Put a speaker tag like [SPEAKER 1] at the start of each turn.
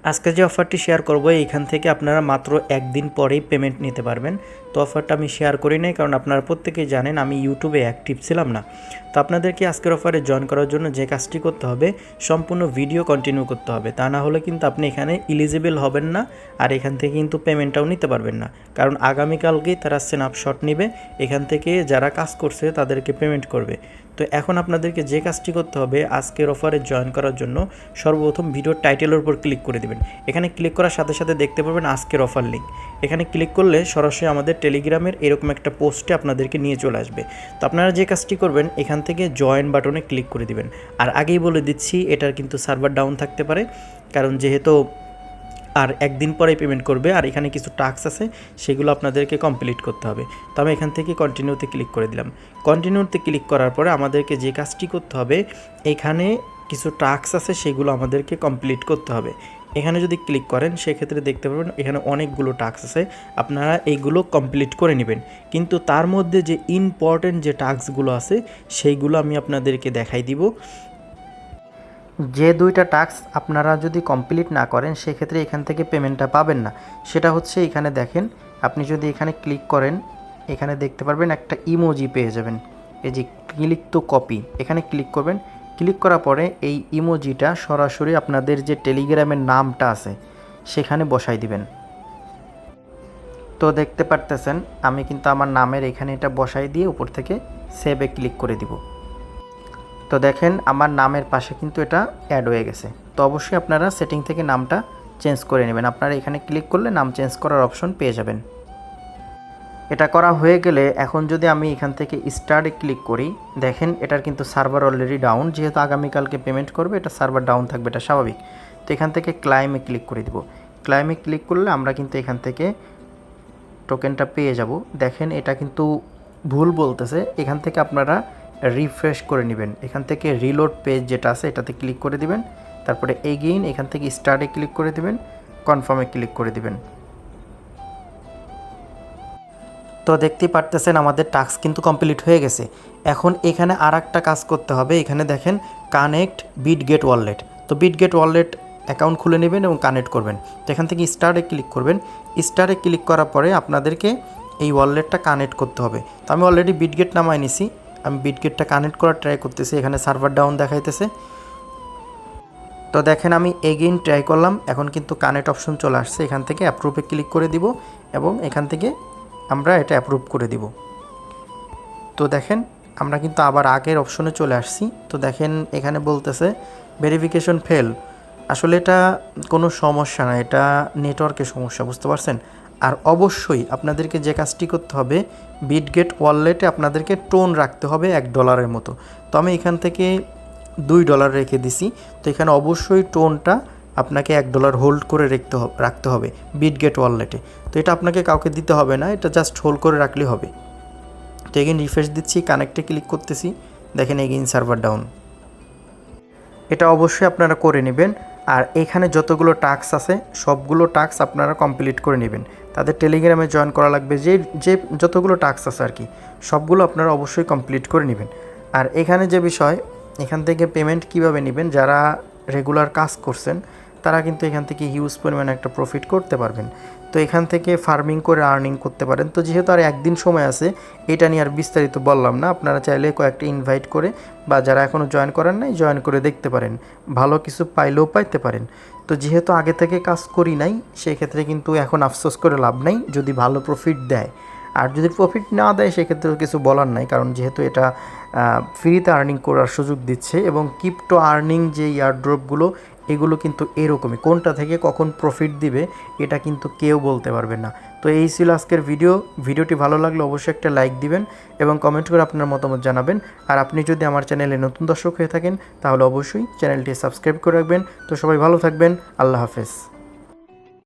[SPEAKER 1] আজকে যে অফারটি শেয়ার করব এইখান থেকে আপনারা মাত্র একদিন পরেই পেমেন্ট নিতে পারবেন। তো অফারটা আমি শেয়ার করি নাই, কারণ আপনারা প্রত্যেকেই জানেন আমি ইউটিউবে অ্যাক্টিভ ছিলাম না। তো আপনাদেরকে আজকের অফারে জয়েন করার জন্য যে কাজটি করতে হবে, সম্পূর্ণ ভিডিও কন্টিনিউ করতে হবে। তা না হলে কিন্তু আপনি এখানে এলিজিবল হবেন না, আর এখান থেকে কিন্তু পেমেন্টটাও নিতে পারবেন না। কারণ আগামীকালকেই তারা স্ন্যাপশট নেবে, এখান থেকে যারা কাজ করছে তাদেরকে পেমেন্ট করবে। তো এখন আপনাদেরকে যে কাজটি করতে হবে, আজকের অফারে জয়েন করার জন্য সর্বপ্রথম ভিডিওর টাইটেলের উপর ক্লিক করে দেবেন। এখানে ক্লিক করার সাথে সাথে দেখতে পাবেন আজকের অফার লিঙ্ক। এখানে ক্লিক করলে সরাসরি আমাদের টেলিগ্রামের এরকম একটা পোস্টে আপনাদেরকে নিয়ে চলে আসবে। তো আপনারা যে কাজটি করবেন, এখান থেকে জয়েন বাটনে ক্লিক করে দিবেন। আর আগেই বলে দিচ্ছি, এটার কিন্তু সার্ভার ডাউন থাকতে পারে, কারণ যেহেতু আর একদিন পরে পেমেন্ট করবে, আর এখানে কিছু টাস্ক আছে সেগুলো আপনাদেরকে কমপ্লিট করতে হবে। তো আমি এখান থেকে কন্টিনিউতে ক্লিক করে দিলাম। কন্টিনিউতে ক্লিক করার পরে আমাদেরকে যে কাজটি করতে হবে, এখানে কিছু টাস্ক আছে সেগুলো আমাদেরকে কমপ্লিট করতে হবে। এখানে যদি ক্লিক করেন সেক্ষেত্রে দেখতে পাবেন এখানে অনেকগুলো টাস্ক আছে, আপনারা এইগুলো কমপ্লিট করে নেবেন। কিন্তু তার মধ্যে যে ইম্পর্টেন্ট যে টাস্কগুলো আছে সেইগুলো আমি আপনাদেরকে দেখাই দিব। যে দুইটা টাস্ক আপনারা যদি কমপ্লিট না করেন সেক্ষেত্রে এখান থেকে পেমেন্টটা পাবেন না। সেটা হচ্ছে, এখানে দেখেন, আপনি যদি এখানে ক্লিক করেন, এখানে দেখতে পারবেন একটা ইমোজি পেয়ে যাবেন। এই যে ক্লিক টু কপি, এখানে ক্লিক করবেন। ক্লিক করার পরে এই ইমোজিটা সরাসরি আপনাদের যে টেলিগ্রামের নামটা আছে সেখানে বসাই দিবেন। তো দেখতে পারতেছেন আমি কিন্তু আমার নামের এখানে এটা বসাই দিয়ে উপর থেকে সেভে ক্লিক করে দিব। তো দেখেন আমার নামের পাশে কিন্তু এটা অ্যাড হয়ে গেছে। তো অবশ্যই আপনারা সেটিং থেকে নামটা চেঞ্জ করে নেবেন। আপনারা এখানে ক্লিক করলে নাম চেঞ্জ করার অপশন পেয়ে যাবেন। এটা করা হয়ে গেলে এখন যদি আমি এখান থেকে স্টার্টে ক্লিক করি, দেখেন এটার কিন্তু সার্ভার অলরেডি ডাউন। যেহেতু আগামীকালকে পেমেন্ট করবে, এটা সার্ভার ডাউন থাকবে, এটা স্বাভাবিক। তো এখান থেকে ক্লাইমে ক্লিক করে দিব। ক্লাইমে ক্লিক করলে আমরা কিন্তু এখান থেকে টোকেনটা পেয়ে যাব। দেখেন এটা কিন্তু ভুল বলতেছে, এখান থেকে আপনারা রিফ্রেশ করে নেবেন। এখান থেকে রিলোড পেজ যেটা আছে এটাতে ক্লিক করে দিবেন, তারপরে এগেইন এখান থেকে স্টার্টে ক্লিক করে দিবেন, কনফার্মে ক্লিক করে দিবেন। তো দেখতেই পারতেছেন আমাদের টাস্ক কিন্তু কমপ্লিট হয়ে গেছে। এখন এখানে আর একটা কাজ করতে হবে। এখানে দেখেন কানেক্ট বিটগেট ওয়ালেট। তো বিটগেট ওয়ালেট অ্যাকাউন্ট খুলে নেবেন এবং কানেক্ট করবেন। তো এখান থেকে স্টারে ক্লিক করবেন। স্টারে ক্লিক করার পরে আপনাদেরকে এই ওয়ালেটটা কানেক্ট করতে হবে। তো আমি অলরেডি বিটগেট নামায় নিছি, আমি বিটগেটটা কানেক্ট করার ট্রাই করতেছি। এখানে সার্ভার ডাউন দেখাইতেছে। তো দেখেন আমি এগেইন ট্রাই করলাম, এখন কিন্তু কানেক্ট অপশন চলে আসছে। এখান থেকে অ্যাপ্রুভে ক্লিক করে দিব এবং এখান থেকে আমরা এটা অ্যাপ্রুভ করে দিব। তো দেখেন আমরা কিন্তু আবার আগের অপশনে চলে আসছি। তো দেখেন এখানে বলতেছে ভেরিফিকেশন ফেল। আসলে এটা কোনো সমস্যা না, এটা নেটওয়ার্কের সমস্যা, বুঝতে পারছেন। আর অবশ্যই আপনাদেরকে যে কাজটি করতে হবে, বিটগেট ওয়ালেটে আপনাদেরকে টোন রাখতে হবে $1 মতো। তো আমি এখান থেকে $2 রেখে দিছি। তো এখানে অবশ্যই টোনটা আপনাকে $1 হোল্ড করে রাখতে হবে বিটগেট ওয়ালেটে। তো এটা আপনাকে কাউকে দিতে হবে না, এটা জাস্ট হোল্ড করে রাখলেই হবে। তো এগেইন রিফ্রেশ দিচ্ছি, কানেক্টে ক্লিক করতেছি, দেখেন এগেইন সার্ভার ডাউন। এটা অবশ্যই আপনারা করে নেবেন। আর এখানে যতগুলো টাস্ক আছে সবগুলো টাস্ক আপনারা কমপ্লিট করে নেবেন। তাদের টেলিগ্রামে জয়েন করা লাগবে, যে যতগুলো টাস্ক আছে আর কি, সবগুলো আপনারা অবশ্যই কমপ্লিট করে নেবেন। আর এখানে যে বিষয়, এখান থেকে পেমেন্ট কিভাবে নেবেন, যারা রেগুলার কাজ করছেন তারা কিন্তু এখান থেকে হিউজ পরিমাণে একটা প্রফিট করতে পারবেন। তো এখান থেকে ফার্মিং করে আর্নিং করতে পারেন। তো যেহেতু আর একদিন সময় আছে, এটা নিয়ে আর বিস্তারিত বললাম না। আপনারা চাইলে কয়েকটা ইনভাইট করে বা যারা এখনও জয়েন করেন নাই জয়েন করে দেখতে পারেন, ভালো কিছু পাইলেও পাইতে পারেন। তো যেহেতু আগে থেকে কাজ করি নাই, সেক্ষেত্রে কিন্তু এখন আফসোস করে লাভ নাই যদি ভালো প্রফিট দেয়। আর যদি প্রফিট না দেয় সেক্ষেত্রেও কিছু বলার নাই, কারণ যেহেতু এটা ফ্রিতে আর্নিং করার সুযোগ দিচ্ছে। এবং ক্রিপ্টো আর্নিং যে এয়ারড্রপগুলো, এগুলো কিন্তু এরকমই, কোনটা থেকে কখন প্রফিট দিবে এটা কিন্তু কেউ বলতে পারবে না। তো এই ছিল আজকের ভিডিওটি ভালো লাগলে অবশ্যই একটা লাইক দিবেন এবং কমেন্ট করে আপনার মতামত জানাবেন। আর আপনি যদি আমার চ্যানেলে নতুন দর্শক হয়ে থাকেন তাহলে অবশ্যই চ্যানেলটি সাবস্ক্রাইব করে রাখবেন। তো সবাই ভালো থাকবেন, আল্লাহ হাফেজ।